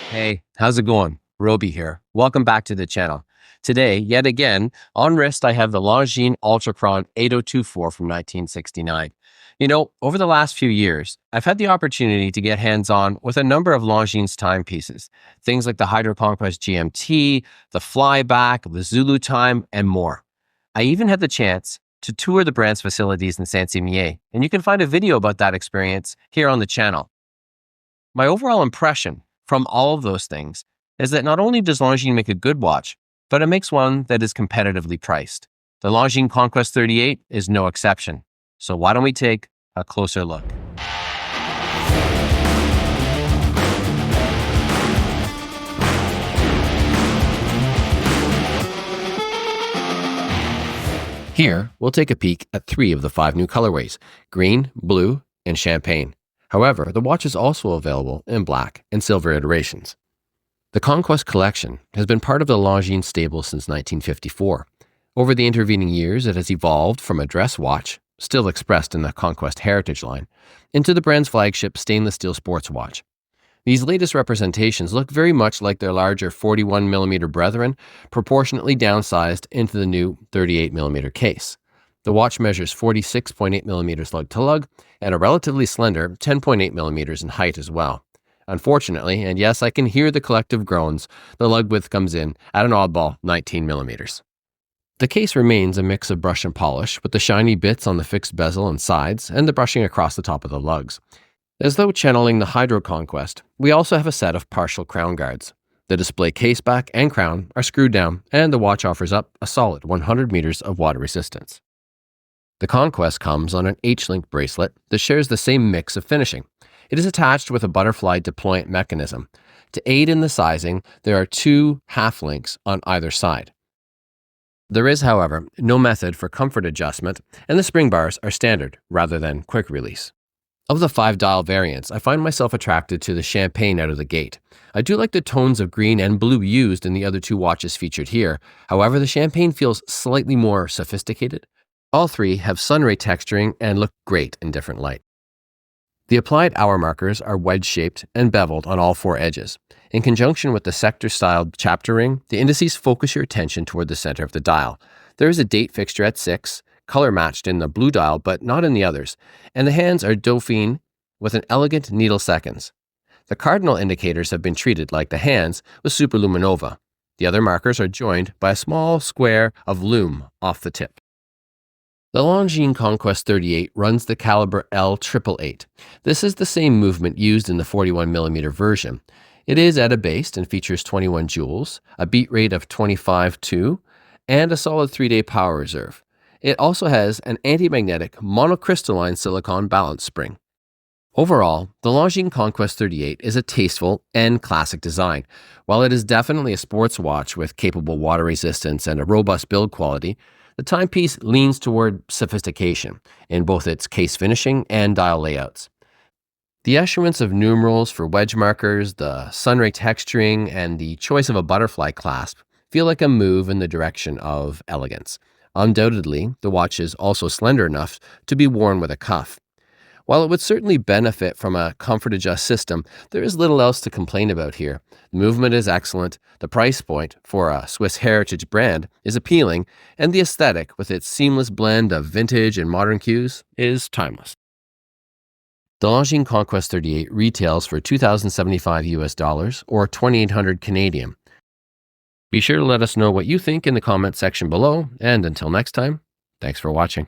Hey, how's it going? Roby here. Welcome back to the channel. Today, yet again, on wrist, I have the Longines Ultrachron 8024 from 1969. Over the last few years, I've had the opportunity to get hands-on with a number of Longines timepieces, things like the HydroConquest GMT, the Flyback, the Zulu Time, and more. I even had the chance to tour the brand's facilities in Saint-Imier, and you can find a video about that experience here on the channel. My overall impression from all of those things is that not only does Longines make a good watch, but it makes one that is competitively priced. The Longines Conquest 38 is no exception. So why don't we take a closer look? Here, we'll take a peek at 3 of the 5 new colorways: green, blue, and champagne. However, the watch is also available in black and silver iterations. The Conquest collection has been part of the Longines stable since 1954. Over the intervening years, it has evolved from a dress watch, still expressed in the Conquest Heritage line, into the brand's flagship stainless steel sports watch. These latest representations look very much like their larger 41mm brethren, proportionately downsized into the new 38mm case. The watch measures 46.8mm lug to lug and a relatively slender 10.8mm in height as well. Unfortunately, and yes, I can hear the collective groans, the lug width comes in at an oddball 19mm. The case remains a mix of brush and polish, with the shiny bits on the fixed bezel and sides and the brushing across the top of the lugs. As though channeling the HydroConquest, we also have a set of partial crown guards. The display caseback and crown are screwed down, and the watch offers up a solid 100 meters of water resistance. The Conquest comes on an H-link bracelet that shares the same mix of finishing. It is attached with a butterfly deployant mechanism. To aid in the sizing, there are 2 half links on either side. There is, however, no method for comfort adjustment, and the spring bars are standard rather than quick release. Of the 5-dial variants, I find myself attracted to the champagne out of the gate. I do like the tones of green and blue used in the other 2 watches featured here. However, the champagne feels slightly more sophisticated. All 3 have sunray texturing and look great in different light. The applied hour markers are wedge-shaped and beveled on all 4 edges. In conjunction with the sector-styled chapter ring, the indices focus your attention toward the center of the dial. There is a date fixture at 6, color-matched in the blue dial but not in the others, and the hands are Dauphine with an elegant needle seconds. The cardinal indicators have been treated like the hands with superluminova. The other markers are joined by a small square of lume off the tip. The Longines Conquest 38 runs the Calibre L888. This is the same movement used in the 41mm version. It is ETA-based and features 21 joules, a beat rate of 25.2, and a solid 3-day power reserve. It also has an anti-magnetic monocrystalline silicon balance spring. Overall, the Longines Conquest 38 is a tasteful and classic design. While it is definitely a sports watch with capable water resistance and a robust build quality, the timepiece leans toward sophistication in both its case finishing and dial layouts. The issuance of numerals for wedge markers, the sunray texturing, and the choice of a butterfly clasp feel like a move in the direction of elegance. Undoubtedly, the watch is also slender enough to be worn with a cuff. While it would certainly benefit from a comfort adjust system, there is little else to complain about here. The movement is excellent, the price point for a Swiss heritage brand is appealing, and the aesthetic with its seamless blend of vintage and modern cues is timeless. The Longines Conquest 38 retails for $2,075 or 2,800 Canadian. Be sure to let us know what you think in the comment section below, and until next time, thanks for watching.